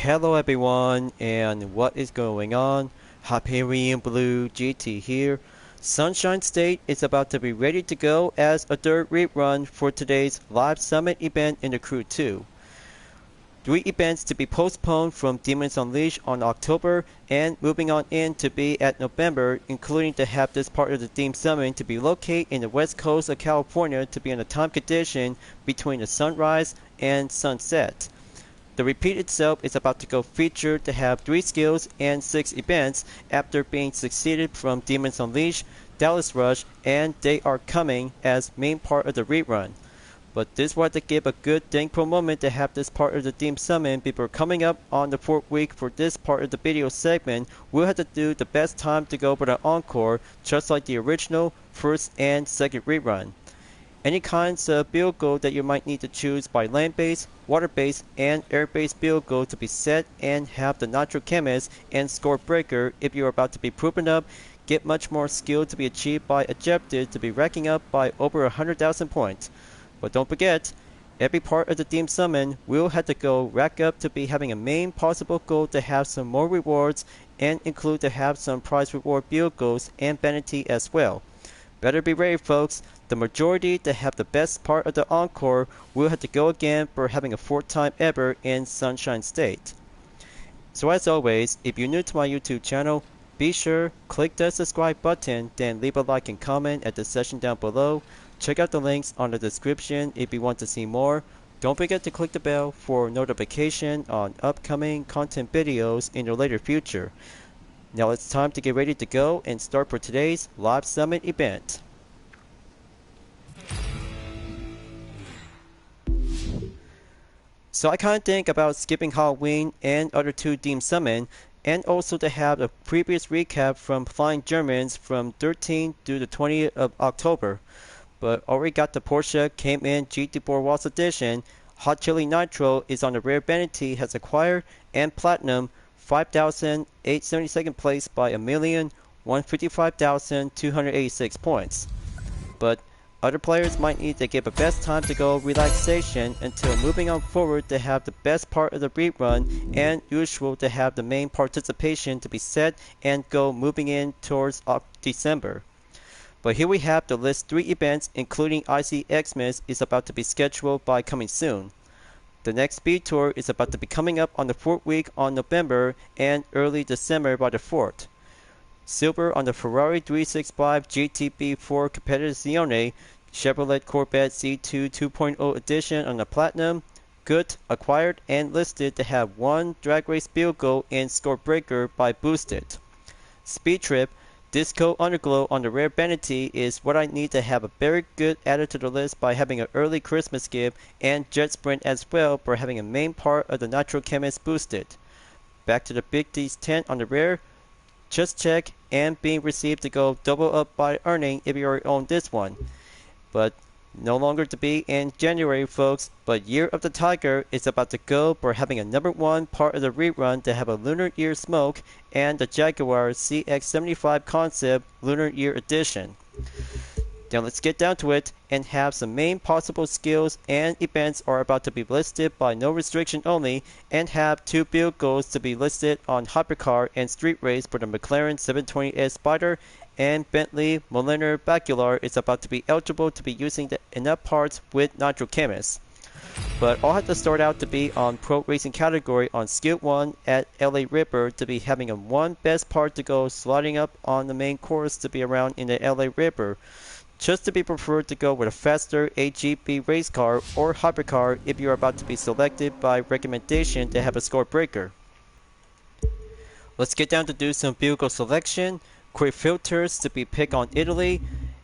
Hello everyone, and what is going on? Hyperion-Blue-GT here. Sunshine State is about to be ready to go as a third rerun for today's live summit event in the Crew 2. 3 events to be postponed from Demons Unleashed on October and moving on in to be at November, including to have this part of the Theme Summit to be located in the west coast of California to be in a time condition between the sunrise and sunset. The repeat itself is about to go feature to have 3 skills and 6 events after being succeeded from Demons Unleashed, Dallas Rush, and They Are Coming as main part of the rerun. But this was to give a good thankful moment to have this part of the theme summon before coming up on the 4th week for this part of the video segment. We'll have to do the best time to go for the encore, just like the original, first and second rerun. Any kinds of build goal that you might need to choose by land-based, water-based, and air-based build goal to be set and have the Nitro Chemist and Score Breaker if you are about to be proven up, get much more skill to be achieved by objective to be racking up by over 100,000 points. But don't forget, every part of the theme summon will have to go rack up to be having a main possible goal to have some more rewards and include to have some prize reward build goals and vanity as well. Better be ready folks, the majority to have the best part of the encore will have to go again for having a 4th time ever in Sunshine State. So as always, if you're new to my YouTube channel, be sure click the subscribe button, then leave a like and comment at the section down below. Check out the links on the description if you want to see more. Don't forget to click the bell for notification on upcoming content videos in the later future. Now it's time to get ready to go and start for today's live summit event. So I kind of think about skipping Halloween and other 2 theme summon, and also to have a previous recap from Flying Germans from 13th through the 20th of October. But already got the Porsche came in GT4 Waltz Edition, Hot Chili Nitro is on the rare vanity has acquired, and Platinum 5,872nd place by 1,155,286 points. But other players might need to give a best time to go relaxation until moving on forward to have the best part of the rerun and usual to have the main participation to be set and go moving in towards December. But here we have the list 3 events including IC Xmas is about to be scheduled by coming soon. The next speed tour is about to be coming up on the 4th week on November and early December by the 4th. Silver on the Ferrari 365 GTB4 Competizione, Chevrolet Corvette C2 2.0 edition on the Platinum. Good, acquired and listed to have 1 drag race build goal and Score Breaker by Boosted. Speed Trip Disco Underglow on the rare vanity is what I need to have a very good added to the list by having an early Christmas gift, and Jet Sprint as well for having a main part of the Nitro Chemist boosted. Back to the Big D's 10 on the rare, Just Check and being received to go double up by earning if you already own this one. But no longer to be in January folks, but Year of the Tiger is about to go for having a number 1 part of the rerun to have a Lunar Year Smoke and the Jaguar CX-75 Concept Lunar Year Edition. Now let's get down to it and have some main possible skills and events are about to be listed by no restriction only, and have 2 build goals to be listed on Hypercar and Street Race for the McLaren 720S Spider, and Bentley Mulliner Bacular is about to be eligible to be using the enough parts with Nitro Chemist. But I'll have to start out to be on Pro Racing category on Skill 1 at LA Ripper to be having a 1 best part to go sliding up on the main course to be around in the LA Ripper. Just to be preferred to go with a faster AGB race car or hypercar if you are about to be selected by recommendation to have a Score Breaker. Let's get down to do some vehicle selection. Quick filters to be picked on Italy.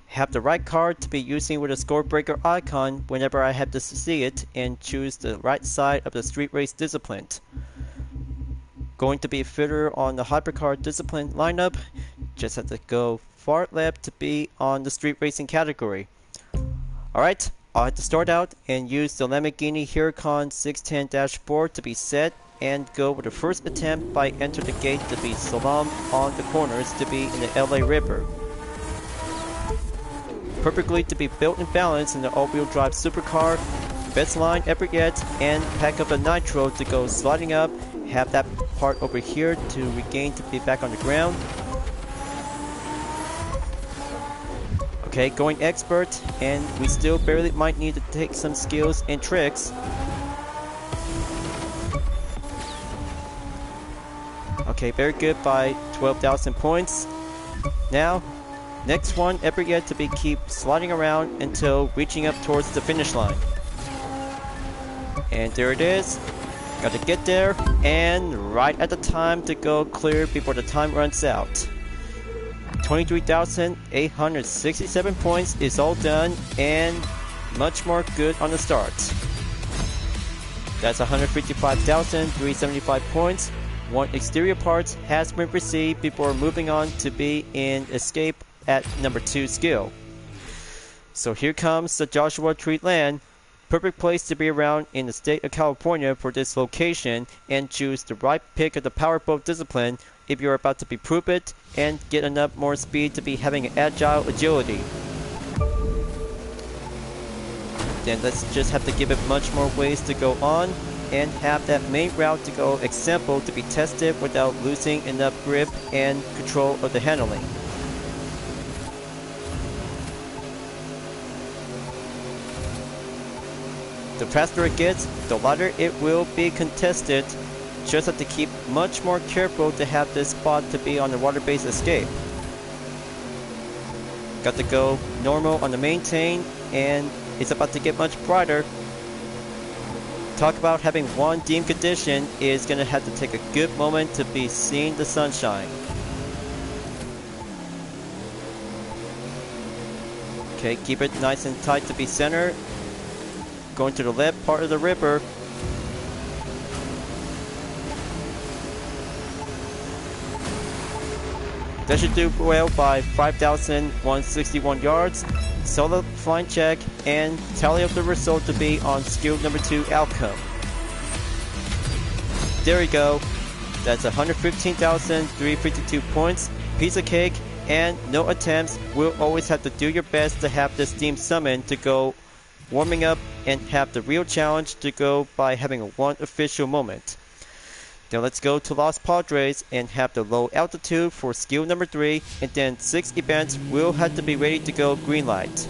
Have the right card to be using with a Score Breaker icon whenever I have to see it, and choose the right side of the street race discipline. Going to be a fitter on the hypercar discipline lineup. Just have to go far left to be on the street racing category. Alright, I'll have to start out and use the Lamborghini Huracan 610-4 to be set and go with the first attempt by enter the gate to be Salam on the corners to be in the LA Ripper. Perfectly to be built and balanced in the all-wheel drive supercar, best line ever yet, and pack up a nitro to go sliding up, have that part over here to regain to be back on the ground. Okay, going expert, and we still barely might need to take some skills and tricks. Okay, very good by 12,000 points. Now, next one ever yet to be keep sliding around until reaching up towards the finish line. And there it is. Got to get there, and right at the time to go clear before the time runs out. 23,867 points is all done, and much more good on the start. That's 155,375 points. One exterior part has been received before moving on to be in escape at number 2 skill. So here comes the Joshua Tree Land. Perfect place to be around in the state of California for this location, and choose the right pick of the powerboat discipline if you're about to be prove it and get enough more speed to be having an agile agility. Then let's just have to give it much more ways to go on and have that main route to go example to be tested without losing enough grip and control of the handling. The faster it gets, the lighter it will be contested. Just have to keep much more careful to have this spot to be on the water-based escape. Got to go normal on the maintain, and it's about to get much brighter. Talk about having one deemed condition is going to have to take a good moment to be seeing the sunshine. Okay, keep it nice and tight to be center. Going to the left part of the river. That should do well by 5,161 yards. Solo flying check and tally up the result to be on skill number 2 outcome. There we go. That's 115,352 points. Piece of cake, and no attempts. We'll always have to do your best to have this team summon to go warming up and have the real challenge to go by having a one official moment. Then let's go to Los Padres and have the low altitude for skill number 3, and then 6 events will have to be ready to go green light.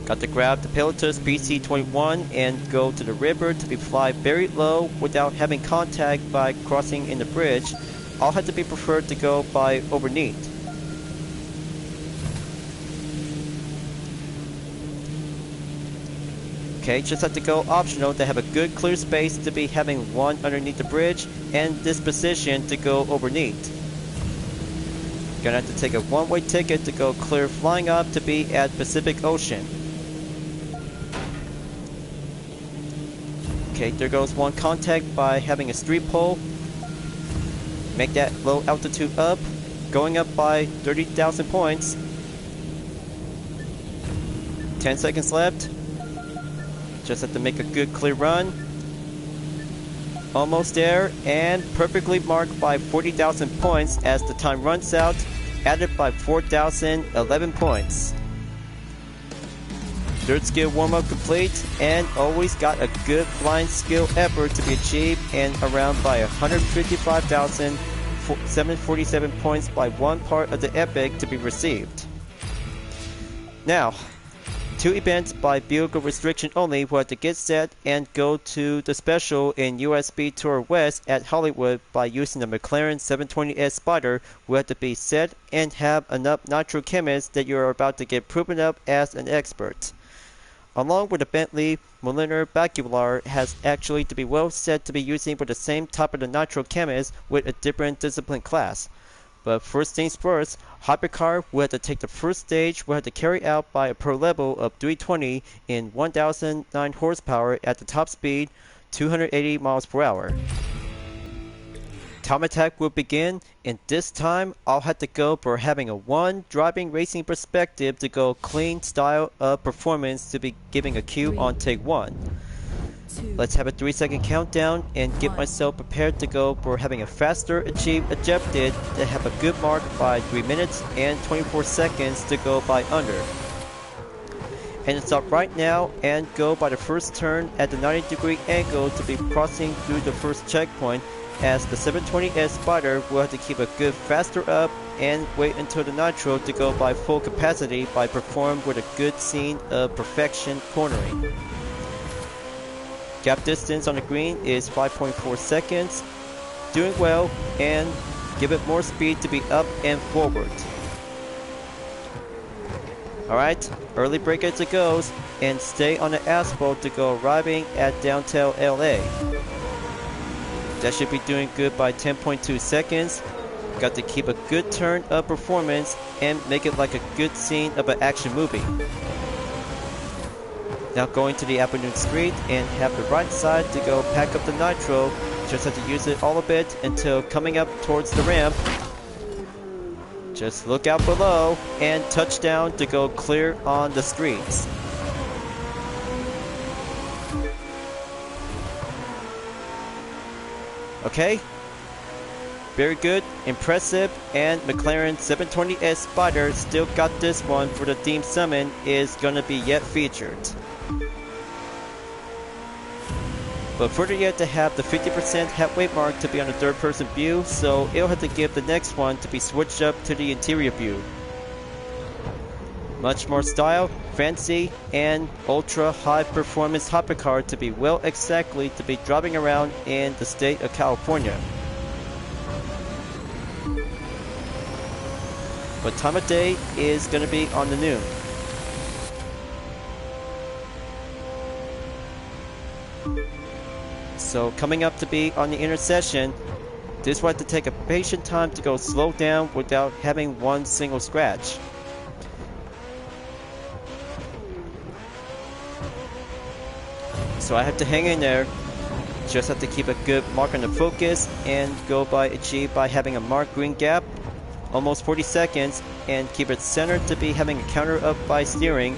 Got to grab the Pilotus PC-21 and go to the river to be fly very low without having contact by crossing in the bridge. All had to be preferred to go by overneath. Okay, just have to go optional to have a good clear space to be having one underneath the bridge and this position to go overneath. Gonna have to take a one-way ticket to go clear flying up to be at Pacific Ocean. Okay, there goes one contact by having a street pole. Make that low altitude up, going up by 30,000 points. 10 seconds left. Just have to make a good clear run. Almost there, and perfectly marked by 40,000 points as the time runs out, added by 4,011 points. Third skill warm-up complete, and always got a good flying skill effort to be achieved, and around by 155,747 points by one part of the epic to be received. Now, 2 events by vehicle restriction only will have to get set and go to the special in USB Tour West at Hollywood by using the McLaren 720S Spider. Will have to be set and have enough nitro chemists that you are about to get proven up as an expert. Along with the Bentley Mulliner Bacular has actually to be well set to be using with the same type of the nitro chemist with a different discipline class. But first things first, Hypercar will have to take the first stage, will have to carry out by a pro level of 320 in 1,009 horsepower at the top speed, 280 miles per hour. Time attack will begin, and this time I'll have to go for having a one driving racing perspective to go clean style of performance to be giving a cue on take 1. Let's have a 3-second countdown and get myself prepared to go for having a faster achieved objective to have a good mark by 3 minutes and 24 seconds to go by under. and stop right now and go by the first turn at the 90-degree angle to be crossing through the first checkpoint, as the 720S Spider will have to keep a good faster up and wait until the nitro to go by full capacity by perform with a good scene of perfection cornering. Gap distance on the green is 5.4 seconds. Doing well, and give it more speed to be up and forward. Alright, early brake as it goes, and stay on the asphalt to go arriving at downtown LA. That should be doing good by 10.2 seconds. Got to keep a good turn of performance and make it like a good scene of an action movie. Now going to the Avenue Street and have the right side to go pack up the nitro. Just have to use it all a bit until coming up towards the ramp. Just look out below and touchdown to go clear on the streets. Okay, very good, impressive, and McLaren 720S Spider still got this one for the Theme Summon, is gonna be yet featured. But further yet to have the 50% head weight mark to be on the third person view, so it'll have to give the next one to be switched up to the interior view. Much more style, fancy, and ultra high performance hypercar to be well exactly to be driving around in the state of California. But time of day is going to be on the noon. So coming up to be on the intersection, this will have to take a patient time to go slow down without having one single scratch. So I have to hang in there, just have to keep a good mark on the focus and go by achieve by having a marked green gap, almost 40 seconds, and keep it centered to be having a counter up by steering,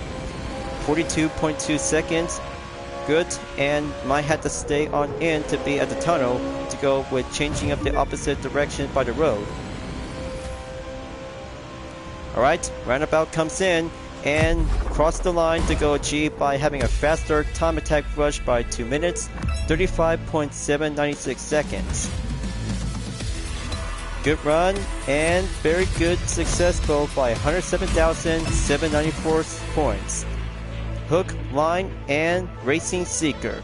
42.2 seconds, good, and might have to stay on in to be at the tunnel to go with changing up the opposite direction by the road. Alright, roundabout comes in, and cross the line to go achieve by having a faster time attack rush by 2 minutes, 35.796 seconds. Good run, and very good successful by 107,794 points. Hook, line, and racing seeker.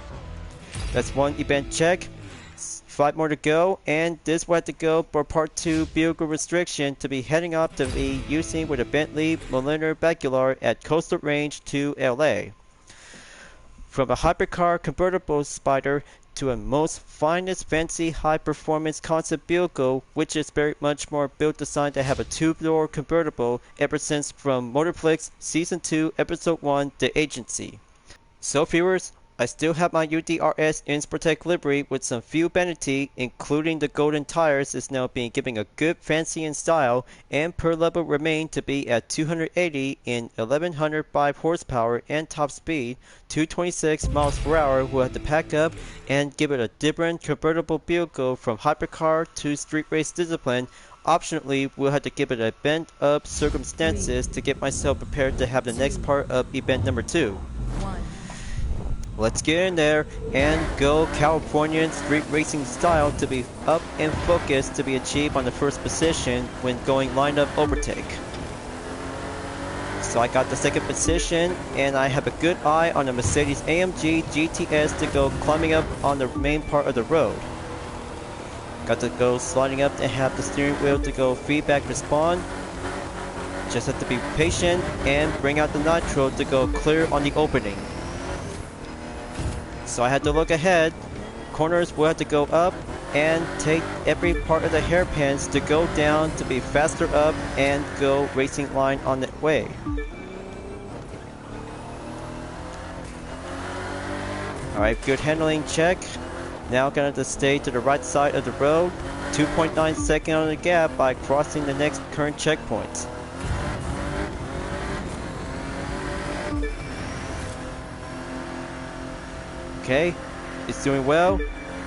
That's one event check. 5 more to go, and this will have to go for part 2 vehicle restriction to be heading up to be using with a Bentley Millennium Bacular at Coastal Range to LA. From a hypercar convertible Spider to a most finest fancy high performance concept vehicle, which is very much more built designed to have a 2-door convertible ever since from Motorflix Season 2 Episode 1 The Agency. So viewers, I still have my UDRS Insportec livery with some few vanity, including the golden tires is now being given a good fancy and style, and per level remain to be at 280 in 1105 horsepower and top speed, 226 miles per hour. Will have to pack up and give it a different convertible vehicle from hypercar to street race discipline. Optionally, we'll have to give it a bent up circumstances to get myself prepared to have the next part of event number 2. Let's get in there and go Californian street racing style to be up and focused to be achieved on the first position when going lined up overtake. So I got the second position, and I have a good eye on the Mercedes AMG GTS to go climbing up on the main part of the road. Got to go sliding up and have the steering wheel to go feedback respond. Just have to be patient and bring out the nitro to go clear on the opening. So I had to look ahead. Corners will have to go up and take every part of the hairpins to go down to be faster up and go racing line on the way. Alright, good handling check. Now gonna have to stay to the right side of the road. 2.9 second on the gap by crossing the next current checkpoint. Okay, it's doing well.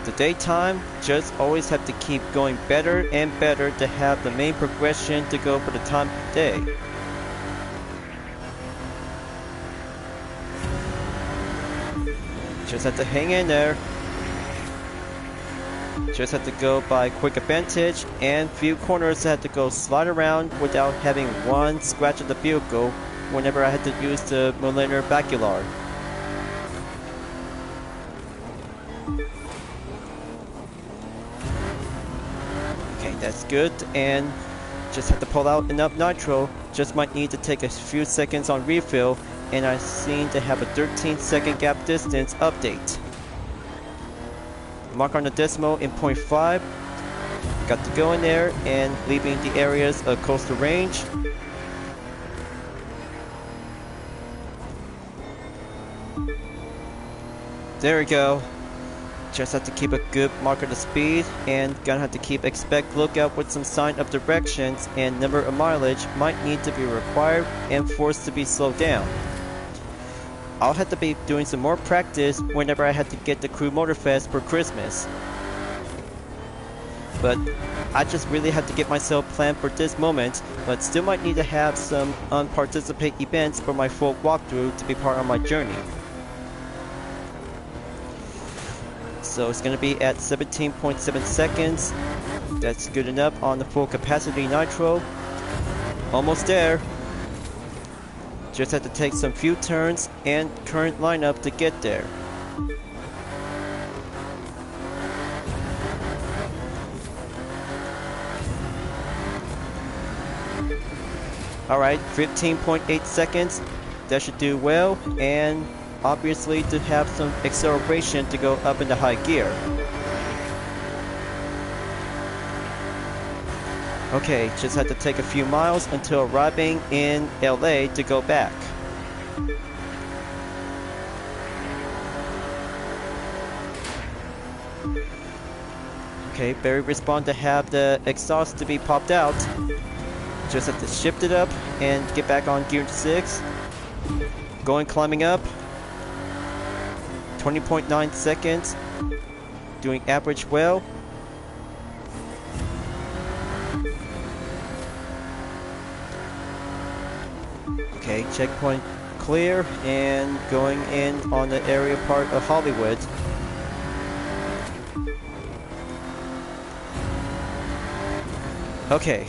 The daytime just always have to keep going better and better to have the main progression to go for the time of day. Just have to hang in there. Just have to go by quick advantage, and few corners I had to go slide around without having one scratch of the vehicle whenever I had to use the Millennium Bacular. Okay, that's good, and just have to pull out enough nitro. Just might need to take a few seconds on refill, and I seem to have a 13-second gap distance update. Mark on the decimal in 0.5. Got to go in there and leaving the areas of coastal range. There we go. Just have to keep a good mark of the speed, and gonna have to keep expect lookout with some sign of directions, and number of mileage might need to be required and forced to be slowed down. I'll have to be doing some more practice whenever I had to get the Crew Motorfest for Christmas. But I just really had to get myself planned for this moment, but still might need to have some unparticipate events for my full walkthrough to be part of my journey. So it's going to be at 17.7 seconds. That's good enough on the full capacity nitro. Almost there. Just have to take some few turns and current lineup to get there. Alright, 15.8 seconds. That should do well, and obviously to have some acceleration to go up into high gear. Okay, just had to take a few miles until arriving in LA to go back. Okay, very respond to have the exhaust to be popped out. Just have to shift it up and get back on gear 6. Going climbing up. 20.9 seconds. Doing average well. Okay, checkpoint clear, and going in on the area part of Hollywood. Okay,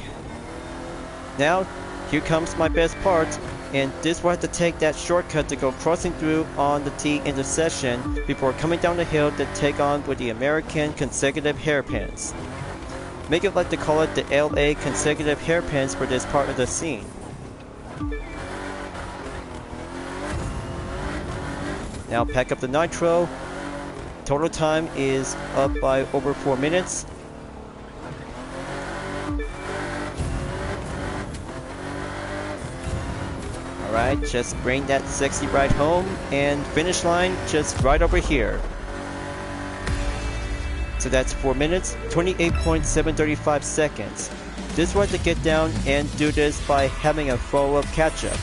now here comes my best part, and this will have to take that shortcut to go crossing through on the T intersection before coming down the hill to take on with the American consecutive hairpins. Make it like to call it the LA consecutive hairpins for this part of the scene. Now pack up the nitro. Total time is up by over 4 minutes. Alright, just bring that sexy ride home, and finish line just right over here. So that's 4 minutes, 28.735 seconds. This was to get down and do this by having a follow-up catch-up.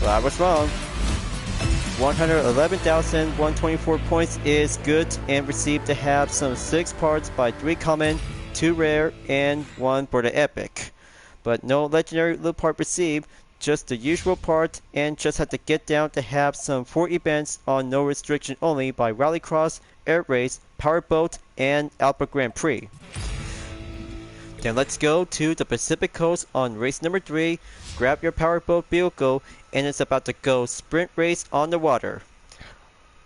Well, I was wrong. 111,124 points is good, and received to have some 6 parts by 3 common, 2 rare, and 1 for the epic. But no legendary loot part received, just the usual part, and just had to get down to have some 4 events on no restriction only by Rallycross, Air Race, Powerboat, and Alpha Grand Prix. Then let's go to the Pacific Coast on race number 3, grab your Powerboat vehicle, and it's about to go sprint race on the water.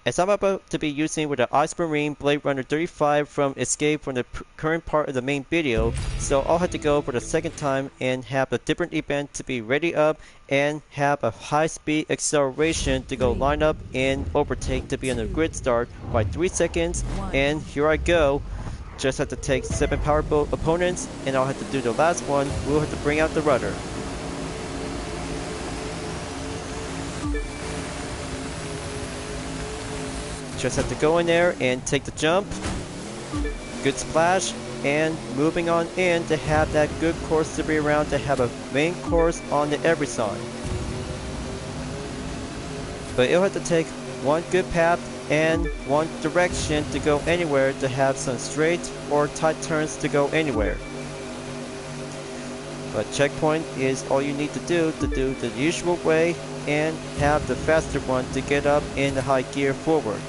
As I'm about to be using with the Ice Marine Blade Runner 35 from Escape from the current part of the main video, so I'll have to go for the second time and have a different event to be ready up and have a high speed acceleration to go line up and overtake to be on the grid start by 3 seconds, and here I go. Just have to take 7 Powerboat opponents, and I'll have to do the last one. We'll have to bring out the rudder. Just have to go in there and take the jump. Good splash, and moving on in to have that good course to be around to have a main course on the every side. But it'll have to take one good path and one direction to go anywhere to have some straight or tight turns to go anywhere. But checkpoint is all you need to do the usual way, and have the faster one to get up in the high gear forward.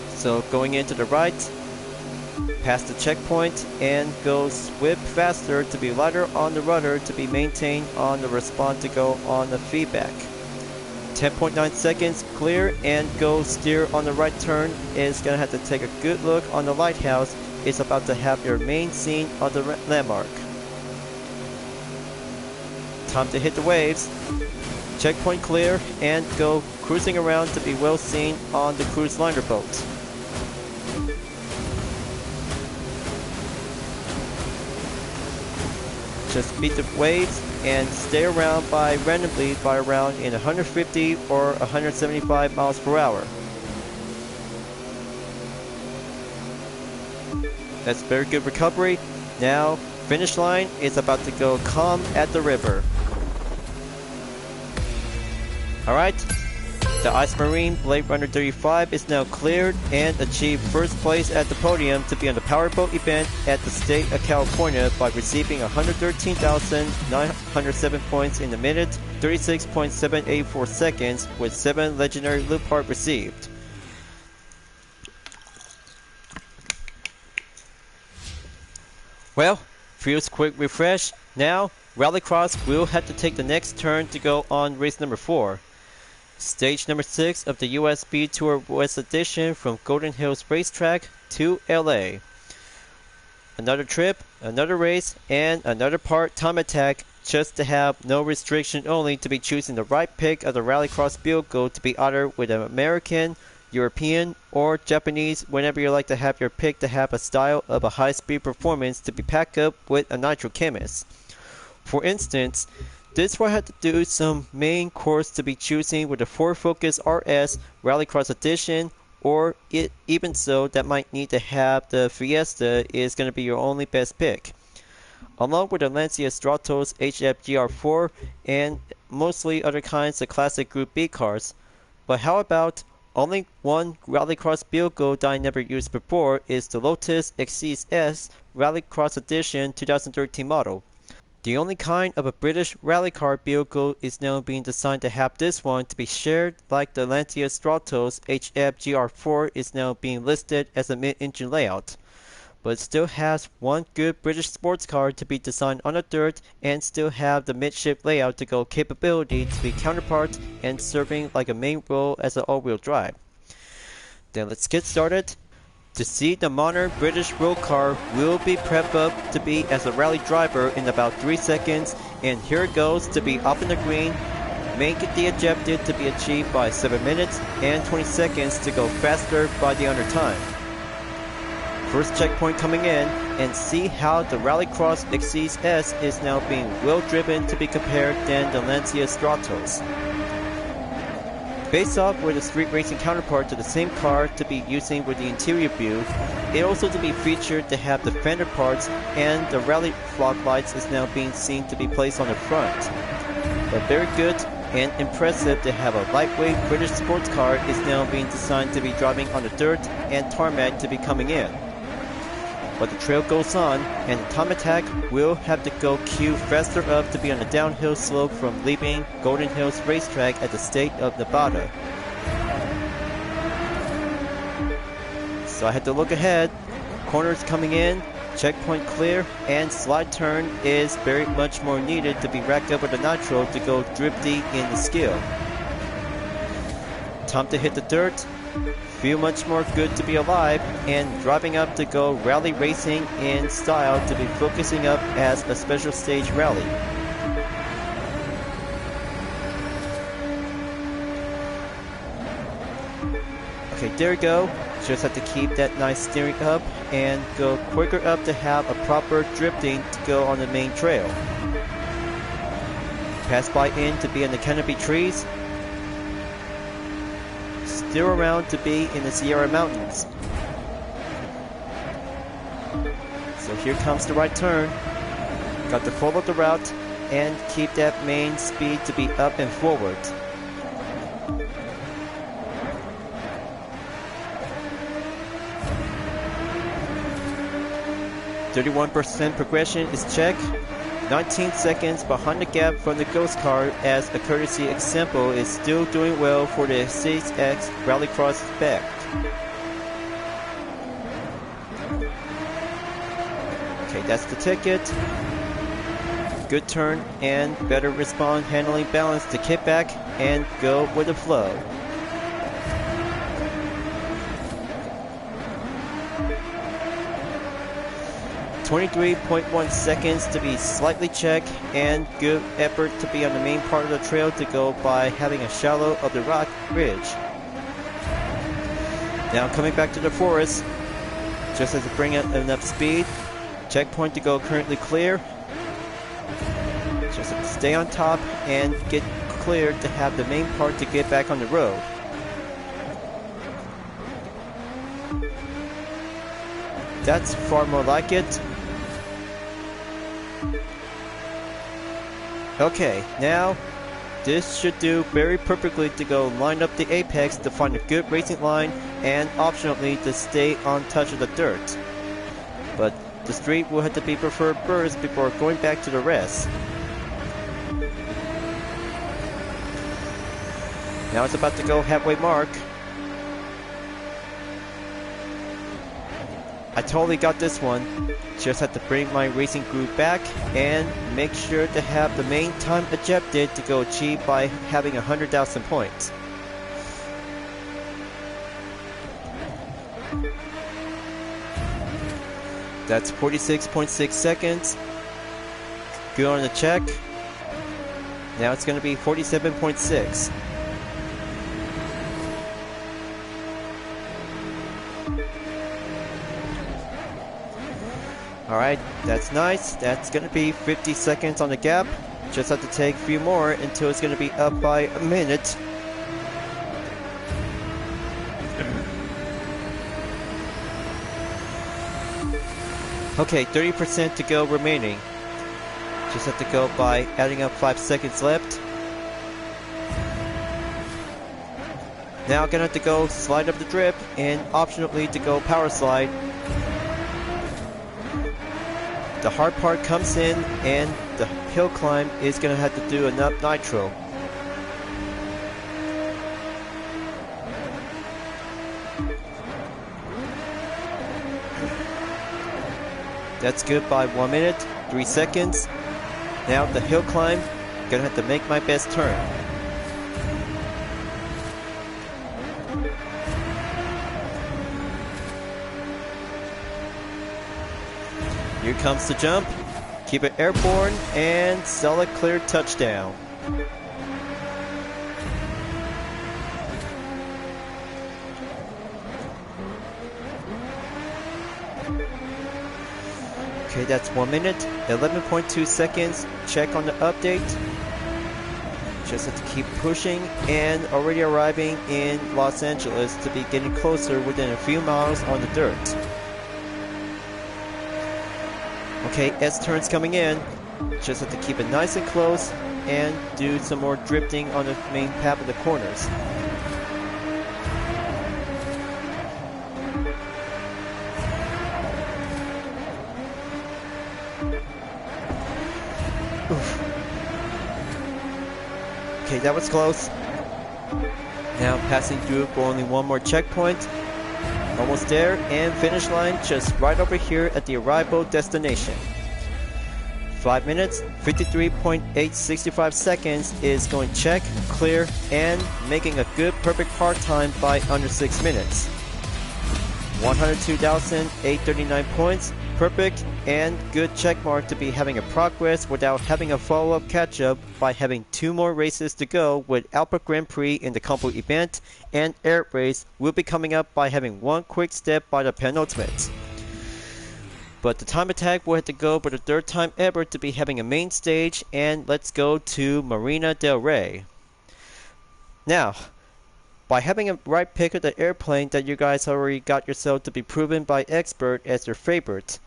So going into the right, past the checkpoint, and go whip faster to be lighter on the rudder to be maintained on the respawn to go on the feedback. 10.9 seconds clear and go steer on the right turn. Is gonna have to take a good look on the lighthouse. It's about to have your main scene on the landmark. Time to hit the waves. Checkpoint clear and go cruising around to be well seen on the cruise liner boat. Just beat the waves and stay around by randomly by around in 150 or 175 miles per hour. That's very good recovery. Now, finish line is about to go calm at the river. Alright, the Ice Marine Blade Runner 35 is now cleared and achieved first place at the podium to be on the Powerboat event at the state of California by receiving 113,907 points in the minute, 36.784 seconds, with 7 legendary loot parts received. Well, feels quick refresh. Now, Rallycross will have to take the next turn to go on race number 4. Stage number 6 of the USB Tour West Edition from Golden Hills Racetrack to LA. Another trip, another race, and another part time attack just to have no restriction, only to be choosing the right pick of the Rallycross vehicle to be either with an American, European, or Japanese whenever you like to have your pick to have a style of a high-speed performance to be packed up with a nitro chemist. For instance, this will have to do some main course to be choosing with the Ford Focus RS Rallycross Edition, or even so that might need to have the Fiesta is going to be your only best pick. Along with the Lancia Stratos HF GR4 and mostly other kinds of classic Group B cars. But how about only one Rallycross vehicle that I never used before is the Lotus Exige S Rallycross Edition 2013 model. The only kind of a British rally car vehicle is now being designed to have this one to be shared, like the Lancia Stratos HF GR4 is now being listed as a mid-engine layout. But it still has one good British sports car to be designed on the dirt and still have the midship layout to go capability to be counterpart and serving like a main role as an all-wheel drive. Then let's get started. To see the modern British road car will be prepped up to be as a rally driver in about 3 seconds, and here it goes to be up in the green. Make the objective to be achieved by 7 minutes and 20 seconds to go faster by the under time. First checkpoint coming in, and see how the Rallycross Exige S is now being well driven to be compared than the Lancia Stratos. Based off with a street racing counterpart to the same car to be using with the interior view, it also to be featured to have the fender parts, and the rally fog lights is now being seen to be placed on the front. But very good and impressive to have a lightweight British sports car is now being designed to be driving on the dirt and tarmac to be coming in. But the trail goes on, and the time attack will have to go queue faster up to be on the downhill slope from leaving Golden Hills Racetrack at the state of Nevada. So I had to look ahead. Corners coming in, checkpoint clear, and slide turn is very much more needed to be racked up with the nitro to go drifty in the skill. Time to hit the dirt. Feel much more good to be alive, and driving up to go rally racing in style to be focusing up as a special stage rally. Okay, there we go. Just have to keep that nice steering up and go quicker up to have a proper drifting to go on the main trail. Pass by in to be in the canopy trees. Still around to be in the Sierra Mountains. So here comes the right turn. Got to follow the route and keep that main speed to be up and forward. "31% progression is checked. 19 seconds behind the gap from the Ghost car, as a courtesy example is still doing well for the 6X Rallycross spec. Okay, that's the ticket. Good turn and better respond, handling balance to kick back and go with the flow. .1 seconds to be slightly checked, and good effort to be on the main part of the trail to go by having a shallow of the rock ridge. Now coming back to the forest, just as to bring up enough speed. Checkpoint to go currently clear. Just stay on top and get cleared to have the main part to get back on the road. That's far more like it. Okay, now this should do very perfectly to go line up the apex to find a good racing line and optionally to stay on touch of the dirt. But the street will have to be preferred first before going back to the rest. Now it's about to go halfway mark. I totally got this one. Just have to bring my racing group back and make sure to have the main time ejected to go achieve by having 100,000 points. That's 46.6 seconds. Good on the check. Now it's going to be 47.6. Alright, that's nice. That's going to be 50 seconds on the gap. Just have to take a few more until it's going to be up by a minute. Okay, 30% to go remaining. Just have to go by adding up 5 seconds left. Now gonna have to go slide up the drip and optionally to go power slide. The hard part comes in and the hill climb is gonna have to do enough nitro. That's good by 1 minute, 3 seconds. Now the hill climb, gonna have to make my best turn. Here comes the jump. Keep it airborne and solid clear touchdown. Okay, that's 1 minute, 11.2 seconds. Check on the update. Just have to keep pushing and already arriving in Los Angeles to be getting closer within a few miles on the dirt. Okay, S turns coming in. Just have to keep it nice and close and do some more drifting on the main path of the corners. Oof. Okay, that was close. Now passing through for only one more checkpoint. Almost there, and finish line just right over here at the arrival destination. 5 minutes, 53.865 seconds is going check, clear, and making a good perfect part time by under 6 minutes. 102,839 points, perfect, and good check mark to be having a progress without having a follow-up catch-up by having 2 more races to go with Alpha Grand Prix in the combo event, and Air Race will be coming up by having 1 quick step by the penultimate. But the time attack will have to go for the 3rd time ever to be having a main stage, and let's go to Marina del Rey. Now, by having a right pick of the airplane that you guys already got yourself to be proven by expert as your favorite.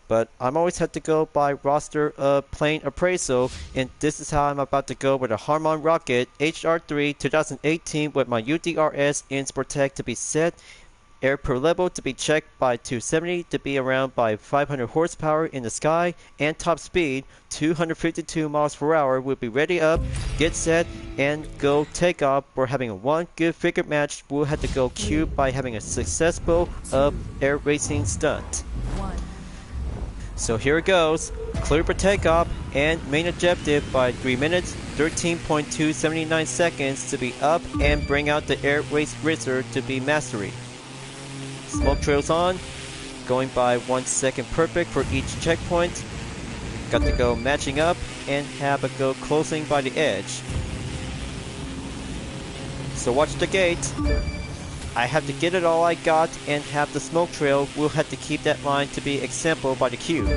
But I'm always had to go by roster of plane appraisal, and this is how I'm about to go with a Harmon Rocket HR3 2018 with my UDRS in Sportec to be set Air per level to be checked by 270 to be around by 500 horsepower in the sky, and top speed 252 miles per hour will be ready up, get set, and go take off. We're having a one good figure match. We'll have to go cube by having a successful air racing stunt. So here it goes. Clear for takeoff and main objective by 3 minutes, 13.279 seconds to be up and bring out the air race racer to be mastery. Smoke trails on, going by 1 second perfect for each checkpoint. Got to go matching up and have a go closing by the edge. So watch the gate. I have to get it all I got and have the smoke trail. We'll have to keep that line to be example by the cube.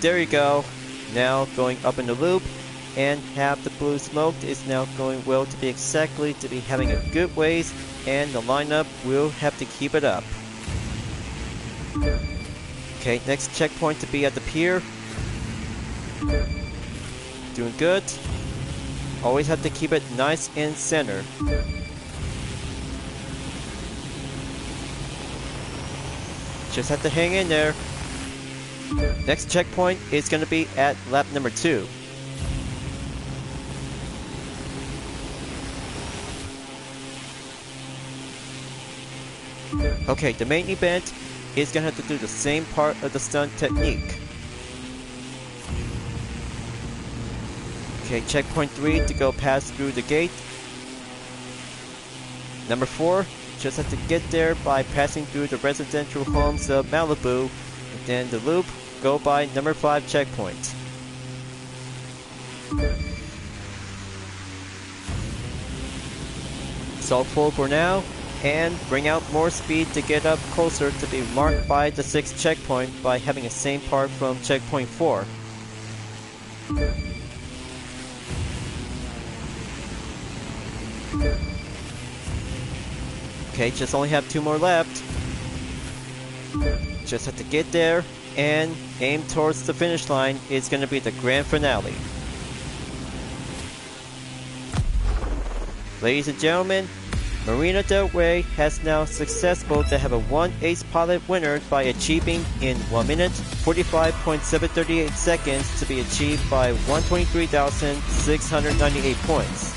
There you go. Now going up in the loop and have the blue smoke is now going well to be exactly to be having a good ways, and the lineup will have to keep it up. Okay, next checkpoint to be at the pier. Doing good. Always have to keep it nice in center. Just have to hang in there. Next checkpoint is going to be at lap number 2. Okay, the main event is going to have to do the same part of the stunt technique. Okay, checkpoint 3 to go pass through the gate. Number 4, just have to get there by passing through the residential homes of Malibu. And then the loop, go by number 5 checkpoint. So full for now, and bring out more speed to get up closer to be marked by the 6th checkpoint by having the same part from checkpoint 4. Okay, just only have 2 more left. Just have to get there and aim towards the finish line. It's going to be the grand finale. Ladies and gentlemen, Marina Del Rey has now successful to have a 1 ace pilot winner by achieving in 1 minute, 45.738 seconds to be achieved by 123,698 points.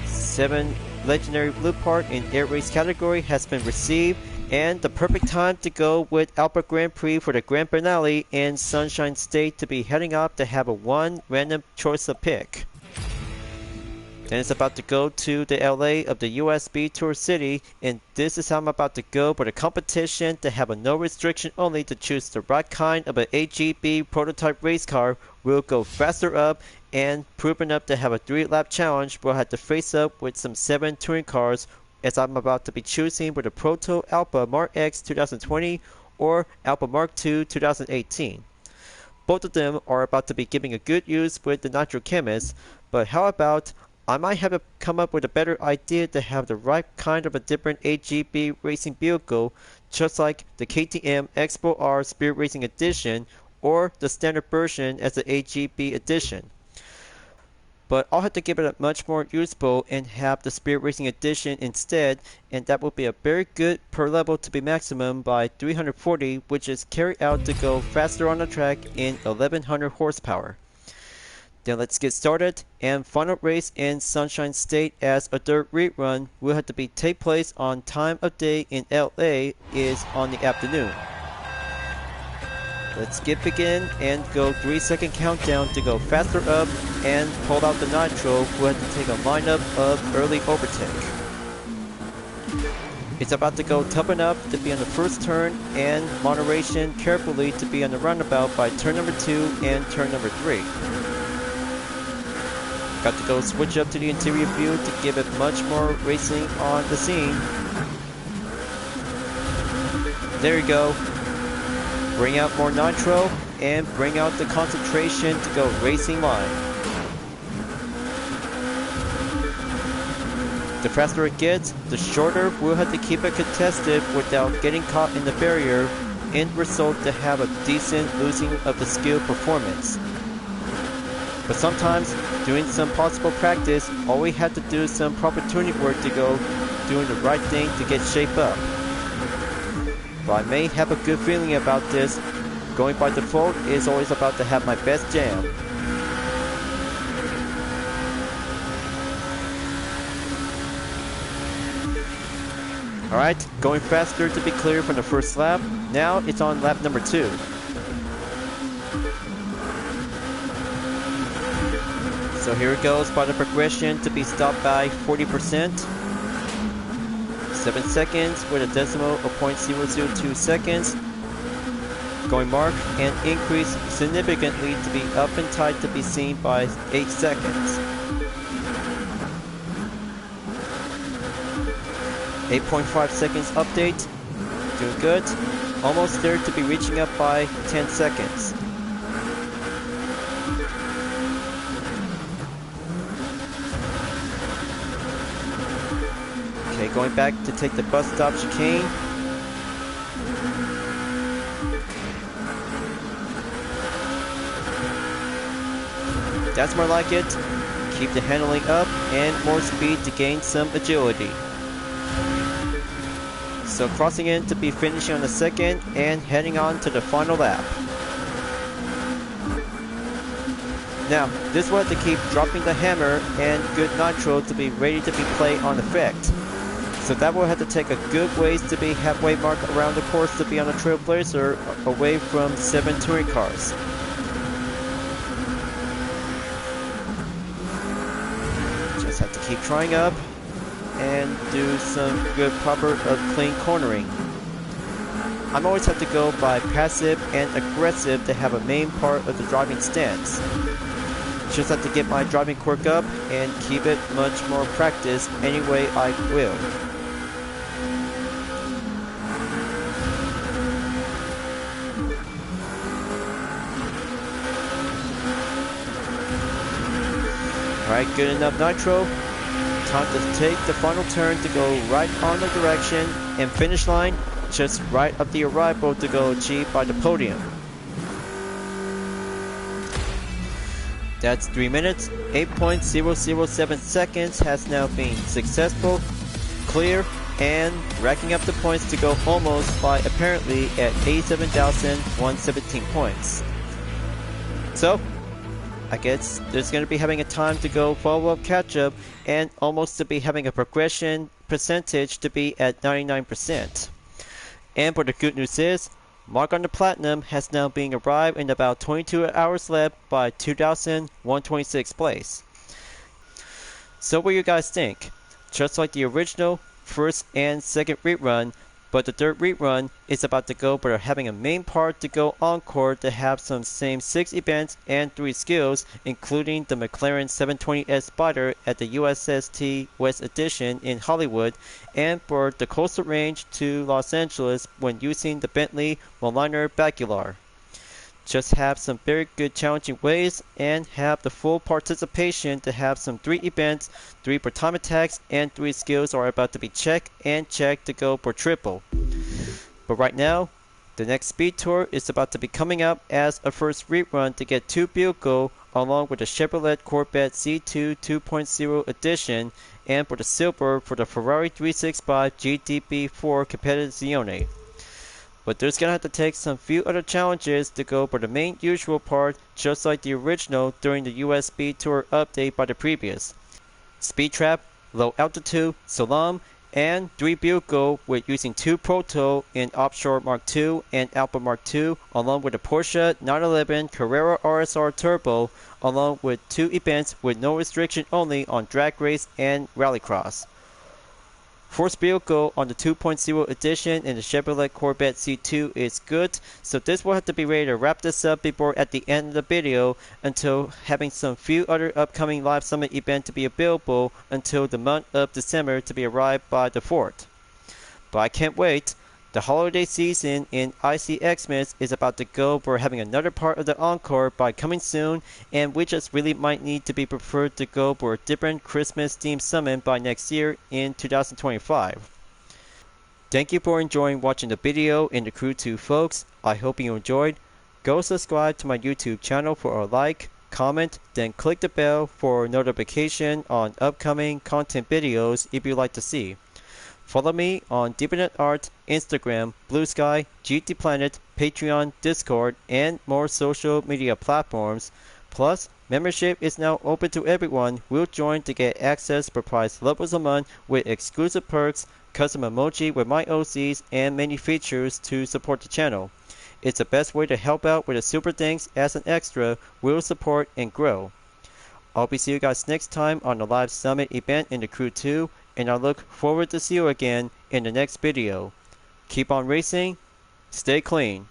7 legendary blue part in air race category has been received, and the perfect time to go with Albert Grand Prix for the grand finale in Sunshine State to be heading up to have a 1 random choice of pick. Then it's about to go to the LA of the USB Tour City, and this is how I'm about to go for the competition to have a no restriction only to choose the right kind of an AGB prototype race car. We'll go faster up and proven up to have a 3-lap challenge. We'll have to face up with some 7 touring cars, as I'm about to be choosing with the Proto Alpha Mark X 2020 or Alpha Mark II 2018. Both of them are about to be giving a good use with the Nitro Chemist, but how about I might have to come up with a better idea to have the right kind of a different AGB racing vehicle, just like the KTM Expo R Spirit Racing Edition or the standard version as the AGB Edition. But I'll have to give it a much more useful and have the Spirit Racing Edition instead, and that will be a very good per level to be maximum by 340, which is carried out to go faster on the track in 1100 horsepower. Then let's get started, and final race in Sunshine State as a dirt rerun will have to be take place on time of day in LA is on the afternoon. Let's get begin and go 3-second countdown to go faster up and pull out the nitro. We'll have to take a lineup of early overtake. It's about to go toughen up to be on the first turn and moderation carefully to be on the roundabout by turn number 2 and turn number 3. Got to go switch up to the interior view to give it much more racing on the scene. There you go. Bring out more nitro and bring out the concentration to go racing line. The faster it gets, the shorter we'll have to keep it contested without getting caught in the barrier. End result to have a decent losing of the skill performance. But sometimes, doing some possible practice, all we have to do is some proper tuning work to go doing the right thing to get shape up. But I may have a good feeling about this. Going by default is always about to have my best jam. Alright, going faster to be clear from the first lap. Now it's on lap number 2. So here it goes by the progression to be stopped by 40%. 7 seconds with a decimal of 0.002 seconds. Going mark and increase significantly to be up and tight to be seen by 8 seconds. 8.5 seconds update. Doing good. Almost there to be reaching up by 10 seconds. Okay, going back to take the bus stop chicane. That's more like it. Keep the handling up and more speed to gain some agility. So crossing in to be finishing on the second and heading on to the final lap. Now, this will have to keep dropping the hammer and good nitro to be ready to be played on effect. So that will have to take a good ways to be halfway mark around the course to be on a trailblazer away from 7 touring cars. Just have to keep trying up and do some good proper clean cornering. I'm always have to go by passive and aggressive to have a main part of the driving stance. Just have to get my driving quirk up and keep it much more practice any way I will. Alright, good enough nitro. Time to take the final turn to go right on the direction and finish line just right up the arrival to go achieve by the podium. That's 3 minutes, 8.007 seconds has now been successful, clear, and racking up the points to go almost by apparently at 87,117 points. So, I guess there's going to be having a time to go follow-up catch-up and almost to be having a progression percentage to be at 99%. And for the good news is, mark on the platinum has now been arrived in about 22 hours left by 2,126 place. So what do you guys think? Just like the original first and second rerun, but the third rerun is about to go but are having a main part to go encore to have some same 6 events and 3 skills, including the McLaren 720S Spider at the USST West Edition in Hollywood, and for the coastal range to Los Angeles when using the Bentley Moliner Bacular. Just have some very good challenging ways and have the full participation to have some 3 events, 3 per time attacks, and 3 skills are about to be checked and checked to go for triple. But right now, the next speed tour is about to be coming up as a first rerun to get 2 vehicle along with the Chevrolet Corvette C2 2.0 edition and for the silver for the Ferrari 365 GTB4 Competizione. But there's gonna have to take some few other challenges to go for the main usual part, just like the original during the US Speed Tour update by the previous. Speed Trap, Low Altitude, Salam, and 3 vehicle with using 2 Proto in Offshore Mark II and Alpha Mark II, along with the Porsche 911 Carrera RSR Turbo, along with 2 events with no restriction only on drag race and rallycross. Force vehicle on the 2.0 edition in the Chevrolet Corvette C2 is good, so this will have to be ready to wrap this up before at the end of the video until having some few other upcoming Live Summit event to be available until the month of December to be arrived by the 4th. But I can't wait. The holiday season in ICXmas is about to go for having another part of the encore by coming soon, and we just really might need to be preferred to go for a different Christmas themed summon by next year in 2025. Thank you for enjoying watching the video in the Crew 2 folks. I hope you enjoyed. Go subscribe to my YouTube channel for a like, comment, then click the bell for notification on upcoming content videos if you'd like to see. Follow me on DeviantArt, Instagram, Blue Sky, GT Planet, Patreon, Discord, and more social media platforms. Plus, membership is now open to everyone. We'll join to get access per price levels a month with exclusive perks, custom emoji with my OCs, and many features to support the channel. It's the best way to help out with the super things as an extra will support and grow. I'll be seeing you guys next time on the live summit event in the Crew 2, and I look forward to see you again in the next video. Keep on racing, stay clean.